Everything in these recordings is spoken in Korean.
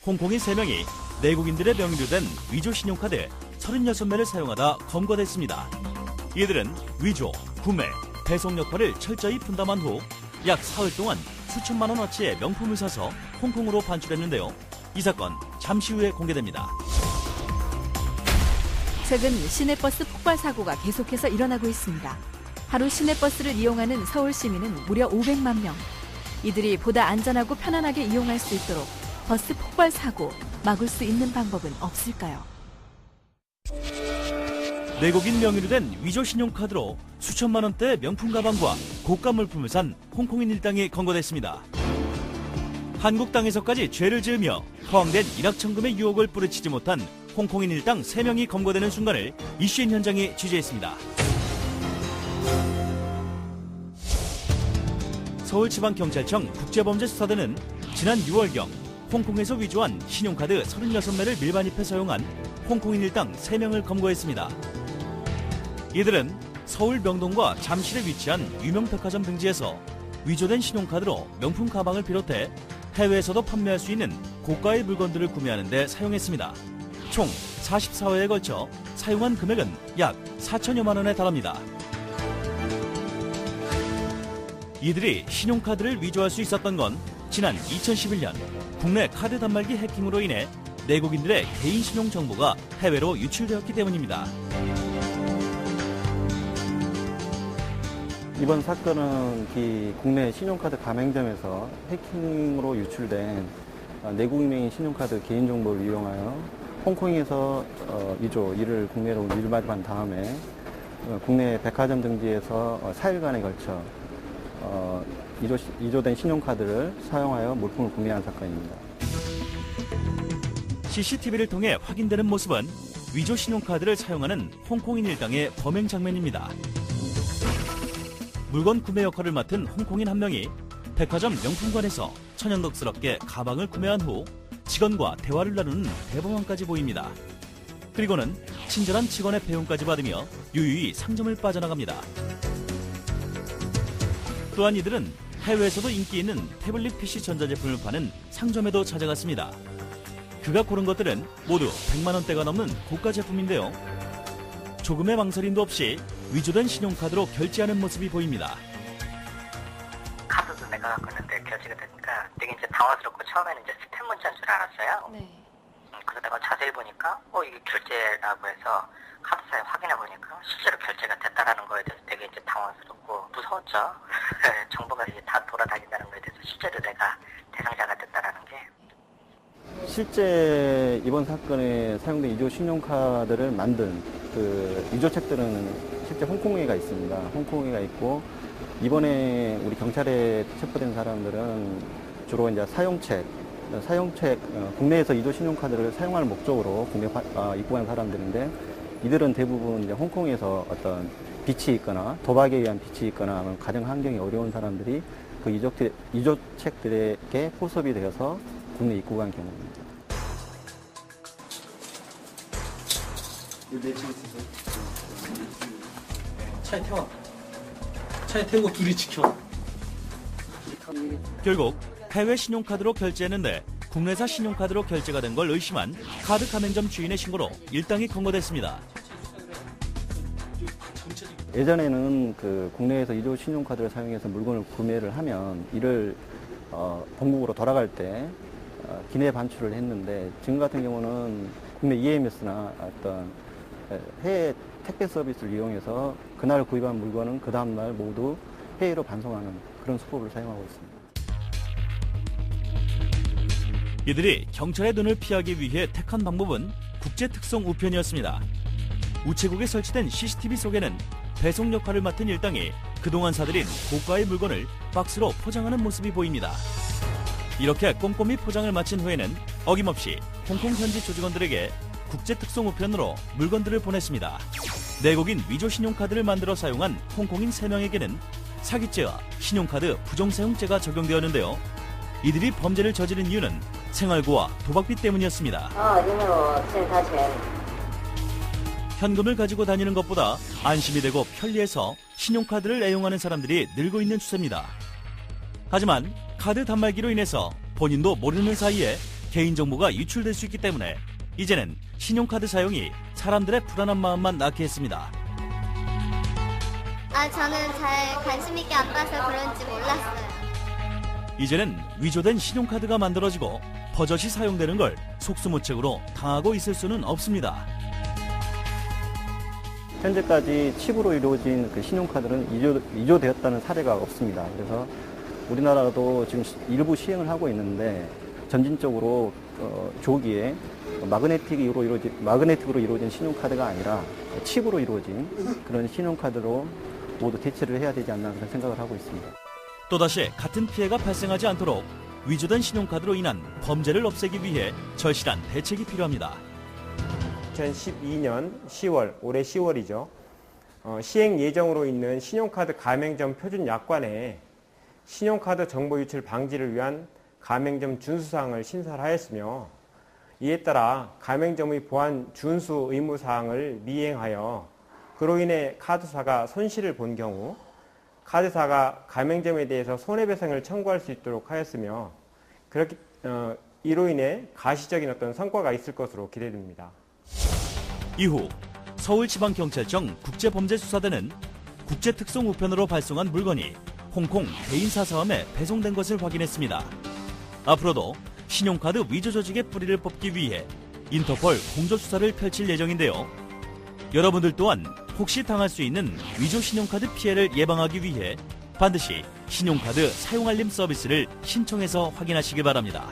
홍콩인 3명이 내국인들의 명의로 된 위조 신용카드 36매를 사용하다 검거됐습니다. 이들은 위조, 구매, 배송 역할을 철저히 분담한 후 약 사흘 동안 수천만 원어치의 명품을 사서 홍콩으로 반출했는데요. 이 사건 잠시 후에 공개됩니다. 최근 시내버스 폭발 사고가 계속해서 일어나고 있습니다. 하루 시내버스를 이용하는 서울 시민은 무려 500만 명. 이들이 보다 안전하고 편안하게 이용할 수 있도록 버스 폭발 사고 막을 수 있는 방법은 없을까요? 내국인 명의로 된 위조 신용카드로 수천만 원대의 명품 가방과 고가 물품을 산 홍콩인 일당이 검거됐습니다. 한국 땅에서까지 죄를 지으며 허황된 일확천금의 유혹을 뿌리치지 못한 홍콩인 일당 3명이 검거되는 순간을 이슈인 현장이 취재했습니다. 서울지방경찰청 국제범죄수사대는 지난 6월경 홍콩에서 위조한 신용카드 36매를 밀반입해 사용한 홍콩인 일당 3명을 검거했습니다. 이들은 서울 명동과 잠실에 위치한 유명 백화점 등지에서 위조된 신용카드로 명품 가방을 비롯해 해외에서도 판매할 수 있는 고가의 물건들을 구매하는 데 사용했습니다. 총 44회에 걸쳐 사용한 금액은 약 4천여만 원에 달합니다. 이들이 신용카드를 위조할 수 있었던 건 지난 2011년 국내 카드 단말기 해킹으로 인해 내국인들의 개인 신용 정보가 해외로 유출되었기 때문입니다. 이번 사건은 국내 신용카드 가맹점에서 해킹으로 유출된 내국인명의 신용카드 개인정보를 이용하여 홍콩에서 이를 국내로 밀반입한 다음에 국내 백화점 등지에서 4일간에 걸쳐 위조된 신용카드를 사용하여 물품을 구매한 사건입니다. CCTV를 통해 확인되는 모습은 위조 신용카드를 사용하는 홍콩인 일당의 범행 장면입니다. 물건 구매 역할을 맡은 홍콩인 한 명이 백화점 명품관에서 천연덕스럽게 가방을 구매한 후 직원과 대화를 나누는 대범함까지 보입니다. 그리고는 친절한 직원의 배웅까지 받으며 유유히 상점을 빠져나갑니다. 또한 이들은 해외에서도 인기 있는 태블릿 PC 전자제품을 파는 상점에도 찾아갔습니다. 그가 고른 것들은 모두 100만 원대가 넘는 고가 제품인데요. 조금의 망설임도 없이 위조된 신용카드로 결제하는 모습이 보입니다. 카드도 내가 갖고 있는데 결제가 되니까 되게 이제 당황스럽고 처음에는 이제 스팸 문자인 줄 알았어요. 네. 그러다가 자세히 보니까 이게 결제라고 해서 카드사에 확인해 보니까 실제로 결제가 됐다라는 거에 대해서 되게 이제 당황스럽고 무서웠죠. 정보가 이제 다 돌아다닌다는 거에 대해서 실제로 내가 대상자가 됐다라는 게. 실제 이번 사건에 사용된 위조 신용카드를 만든 위조책들은 실제 홍콩에가 있습니다. 홍콩에가 있고 이번에 우리 경찰에 체포된 사람들은 주로 이제 사용책, 국내에서 위조 신용카드를 사용할 목적으로 국내 입국한 사람들인데 이들은 대부분 이제 홍콩에서 어떤 빚이 있거나 도박에 의한 빚이 있거나 가정 환경이 어려운 사람들이 그 위조책들에게 포섭이 되어서 국내 입국한 경우입니다. 차에 태워. 차에 태우고 둘이 지켜. 결국 해외 신용카드로 결제했는데 국내사 신용카드로 결제가 된 걸 의심한 카드 가맹점 주인의 신고로 일당이 검거됐습니다. 예전에는 국내에서 위조 신용카드를 사용해서 물건을 구매를 하면 이를 본국으로 돌아갈 때 기내 반출을 했는데 지금 같은 경우는 국내 EMS나 어떤 해외 택배 서비스를 이용해서 그날 구입한 물건은 그 다음날 모두 해외로 반송하는 그런 수법을 사용하고 있습니다. 이들이 경찰의 눈을 피하기 위해 택한 방법은 국제특송 우편이었습니다. 우체국에 설치된 CCTV 속에는 배송 역할을 맡은 일당이 그동안 사들인 고가의 물건을 박스로 포장하는 모습이 보입니다. 이렇게 꼼꼼히 포장을 마친 후에는 어김없이 홍콩 현지 조직원들에게 국제특송 우편으로 물건들을 보냈습니다. 내국인 위조 신용카드를 만들어 사용한 홍콩인 3명에게는 사기죄와 신용카드 부정사용죄가 적용되었는데요. 이들이 범죄를 저지른 이유는 생활고와 도박비 때문이었습니다. 현금을 가지고 다니는 것보다 안심이 되고 편리해서 신용카드를 애용하는 사람들이 늘고 있는 추세입니다. 하지만 카드 단말기로 인해서 본인도 모르는 사이에 개인정보가 유출될 수 있기 때문에 이제는 신용카드 사용이 사람들의 불안한 마음만 낳게 했습니다. 저는 잘 관심 있게 안 봐서 그런지 몰랐어요. 이제는 위조된 신용카드가 만들어지고 버젓이 사용되는 걸 속수무책으로 당하고 있을 수는 없습니다. 현재까지 칩으로 이루어진 그 신용카드는 위조되었다는 사례가 없습니다. 그래서 우리나라도 지금 일부 시행을 하고 있는데 점진적으로 조기에 마그네틱으로 이루어진 신용카드가 아니라 칩으로 이루어진 그런 신용카드로 모두 대체를 해야 되지 않나 그런 생각을 하고 있습니다. 또다시 같은 피해가 발생하지 않도록 위조된 신용카드로 인한 범죄를 없애기 위해 절실한 대책이 필요합니다. 2012년 10월, 올해 10월이죠. 시행 예정으로 있는 신용카드 가맹점 표준 약관에 신용카드 정보 유출 방지를 위한 가맹점 준수사항을 신설하였으며 이에 따라 가맹점의 보안 준수 의무사항을 미행하여 그로 인해 카드사가 손실을 본 경우 카드사가 가맹점에 대해서 손해배상을 청구할 수 있도록 하였으며 이로 인해 가시적인 어떤 성과가 있을 것으로 기대됩니다. 이후 서울지방경찰청 국제범죄수사대는 국제특송우편으로 발송한 물건이 홍콩 대인사서함에 배송된 것을 확인했습니다. 앞으로도 신용카드 위조 조직의 뿌리를 뽑기 위해 인터폴 공조수사를 펼칠 예정인데요. 여러분들 또한 혹시 당할 수 있는 위조 신용카드 피해를 예방하기 위해 반드시 신용카드 사용알림 서비스를 신청해서 확인하시기 바랍니다.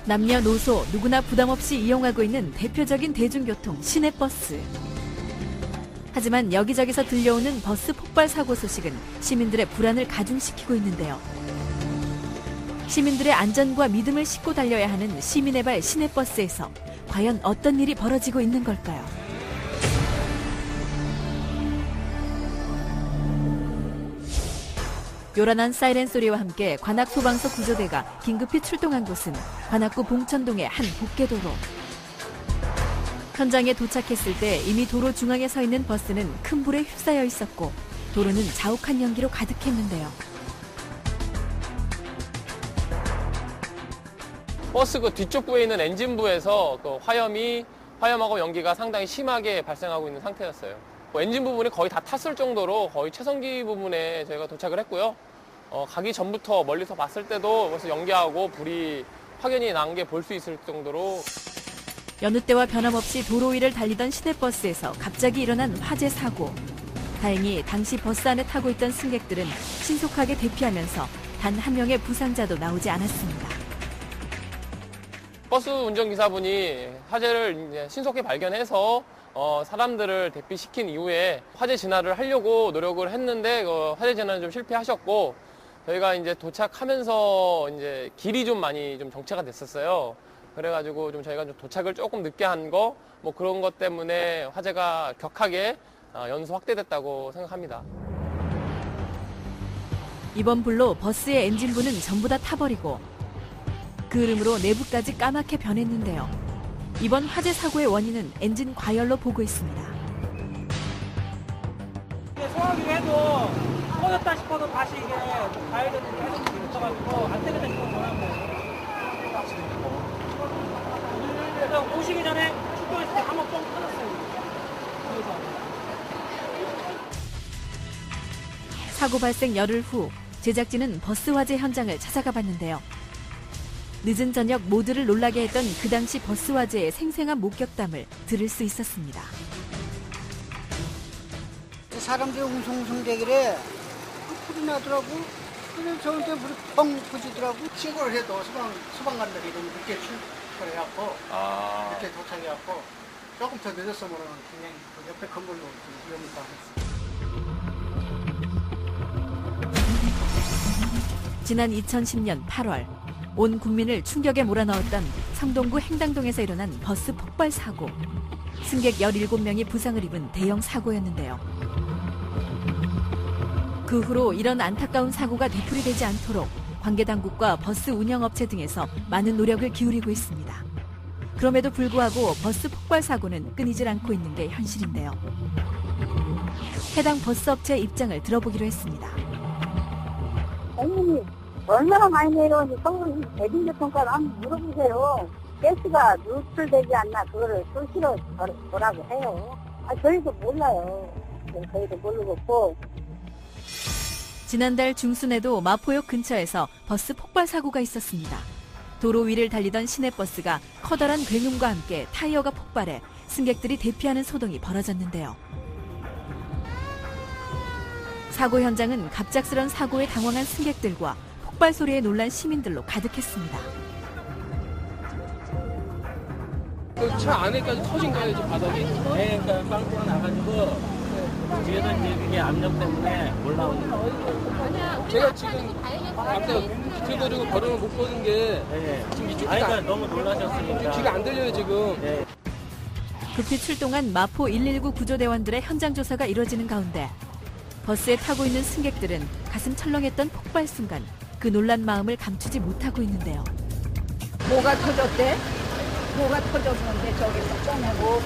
남녀노소 누구나 부담없이 이용하고 있는 대표적인 대중교통 시내버스. 하지만 여기저기서 들려오는 버스 폭발 사고 소식은 시민들의 불안을 가중시키고 있는데요. 시민들의 안전과 믿음을 싣고 달려야 하는 시민의 발 시내버스에서 과연 어떤 일이 벌어지고 있는 걸까요? 요란한 사이렌 소리와 함께 관악소방서 구조대가 긴급히 출동한 곳은 관악구 봉천동의 한 복개도로. 현장에 도착했을 때 이미 도로 중앙에 서 있는 버스는 큰 불에 휩싸여 있었고 도로는 자욱한 연기로 가득했는데요. 버스 그 뒤쪽 부에 있는 엔진부에서 그 화염하고 연기가 상당히 심하게 발생하고 있는 상태였어요. 엔진 부분이 거의 다 탔을 정도로 거의 최성기 부분에 저희가 도착을 했고요. 가기 전부터 멀리서 봤을 때도 벌써 연기하고 불이 확연히 난 게 볼 수 있을 정도로. 여느 때와 변함없이 도로 위를 달리던 시내버스에서 갑자기 일어난 화재 사고. 다행히 당시 버스 안에 타고 있던 승객들은 신속하게 대피하면서 단 한 명의 부상자도 나오지 않았습니다. 버스 운전기사분이 화재를 이제 신속히 발견해서 사람들을 대피시킨 이후에 화재 진화를 하려고 노력을 했는데 화재 진화는 좀 실패하셨고 저희가 이제 도착하면서 이제 길이 좀 많이 좀 정체가 됐었어요. 그래가지고 좀 저희가 좀 도착을 조금 늦게 한 거 뭐 그런 것 때문에 화재가 격하게 연소 확대됐다고 생각합니다. 이번 불로 버스의 엔진부는 전부 다 타버리고 그 흐름으로 내부까지 까맣게 변했는데요. 이번 화재 사고의 원인은 엔진 과열로 보고 있습니다. 소화기를 해도 꺼졌다 싶어도 다시 이게 가열되는 게 계속 붙어가지고 안 되겠다 싶어서 전화한 거예요. 그래서 오시기 전에 출동했을 때 한번 뻥 터졌어요. 거기서. 사고 발생 열흘 후 제작진은 버스 화재 현장을 찾아가 봤는데요. 늦은 저녁 모두를 놀라게 했던 그 당시 버스 화재의 생생한 목격담을 들을 수 있었습니다. 사람들이 웅성웅성대길래 불이 나더라고. 그래서 저한테 불이 펑 퍼지더라고. 신고를 해도 소방관들이 너무 늦게 출발해갖고 늦게 도착해갖고 조금 더 늦었으면 그냥 그 옆에 건물로 위험이 당했어. 지난 2010년 8월 온 국민을 충격에 몰아넣었던 성동구 행당동에서 일어난 버스 폭발 사고. 승객 17명이 부상을 입은 대형 사고였는데요. 그 후로 이런 안타까운 사고가 되풀이되지 않도록 관계당국과 버스 운영업체 등에서 많은 노력을 기울이고 있습니다. 그럼에도 불구하고 버스 폭발 사고는 끊이질 않고 있는 게 현실인데요. 해당 버스 업체의 입장을 들어보기로 했습니다. 어머니, 얼마나 많이 내려오는지 서울 대중교통값 한번 물어보세요. 가스가 누출되지 않나 그거를 수시로 뭐라고 해요. 저희도 몰라요. 저희도 모르겠고. 지난달 중순에도 마포역 근처에서 버스 폭발 사고가 있었습니다. 도로 위를 달리던 시내버스가 커다란 굉음과 함께 타이어가 폭발해 승객들이 대피하는 소동이 벌어졌는데요. 사고 현장은 갑작스런 사고에 당황한 승객들과 폭발 소리에 놀란 시민들로 가득했습니다. 그 차 안에까지 터진 거예요, 지금 바닥이? 네, 그러니까 빵꾸가 나가지고 뒤에서 이제 그게 압력 때문에 올라오는 거예요. 제가 지금 앞에 비틀거리고 걸음을 못 보는 게 지금 이쪽이 그러니까 너무 놀라셨으니까. 귀가 안 들려요, 지금. 네. 급히 출동한 마포 119 구조대원들의 현장 조사가 이뤄지는 가운데 버스에 타고 있는 승객들은 가슴 철렁했던 폭발 순간 그 놀란 마음을 감추지 못하고 있는데요. 뭐가 터졌대? 뭐가 터졌는데 저기서 뻥하고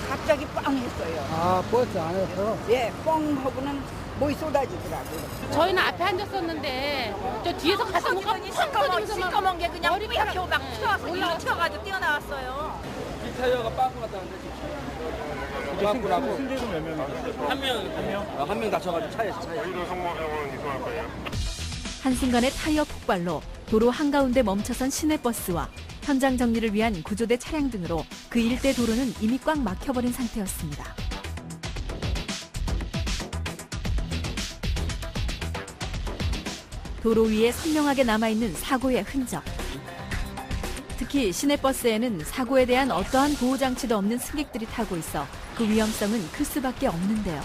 갑자기 빵 했어요. 아, 버스 안에서? 예, 뻥 하고는 뭐이 쏟아지더라고요. 저희는 앞에 앉았었는데 저 뒤에서 가서 뭐가 팍 터지면서 시꺼먼 게 그냥 뿌옇게 막 튀어가지고 뛰어나왔어요. 이 타이어가 빠꾸 같다는데 지금. 빠꾸라고? 승객은 몇 명이셨어요? 한 명 다쳐가지고 차에서. 저희도 성모병원 이송할 거예요. 한순간의 타이어 폭발로 도로 한가운데 멈춰선 시내버스와 현장 정리를 위한 구조대 차량 등으로 그 일대 도로는 이미 꽉 막혀버린 상태였습니다. 도로 위에 선명하게 남아있는 사고의 흔적. 특히 시내버스에는 사고에 대한 어떠한 보호장치도 없는 승객들이 타고 있어 그 위험성은 클 수밖에 없는데요.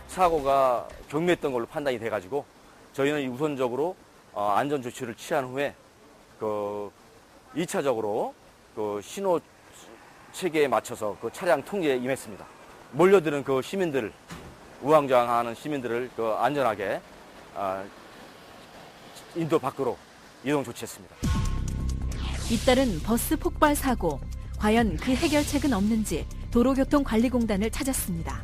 사고가 경미했던 걸로 판단이 돼가지고 저희는 우선적으로 안전 조치를 취한 후에 2차적으로 신호 체계에 맞춰서 그 차량 통제에 임했습니다. 몰려드는 그 시민들, 우왕좌왕하는 시민들을 안전하게 인도 밖으로 이동 조치했습니다. 잇따른 버스 폭발 사고, 과연 그 해결책은 없는지 도로교통관리공단을 찾았습니다.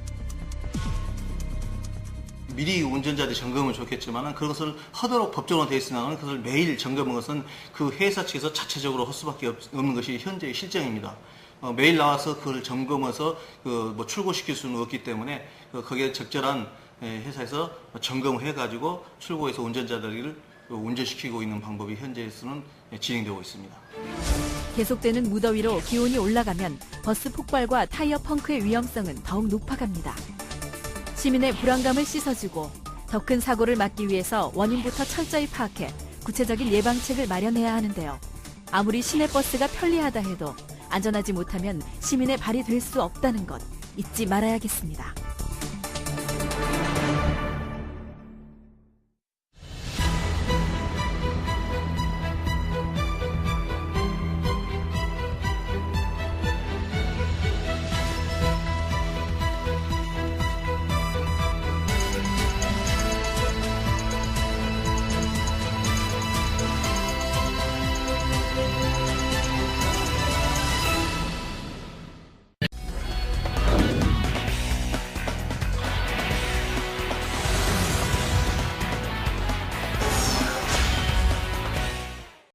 미리 운전자들이 점검은 좋겠지만 그것을 하도록 법적으로 되어 있으나 그것을 매일 점검하는 것은 그 회사 측에서 자체적으로 할 수밖에 없는 것이 현재의 실정입니다. 매일 나와서 그걸 점검해서 출고시킬 수는 없기 때문에 거기에 적절한 회사에서 점검을 해가지고 출고해서 운전자들을 운전시키고 있는 방법이 현재에서는 진행되고 있습니다. 계속되는 무더위로 기온이 올라가면 버스 폭발과 타이어 펑크의 위험성은 더욱 높아갑니다. 시민의 불안감을 씻어주고 더 큰 사고를 막기 위해서 원인부터 철저히 파악해 구체적인 예방책을 마련해야 하는데요. 아무리 시내버스가 편리하다 해도 안전하지 못하면 시민의 발이 될 수 없다는 것 잊지 말아야겠습니다.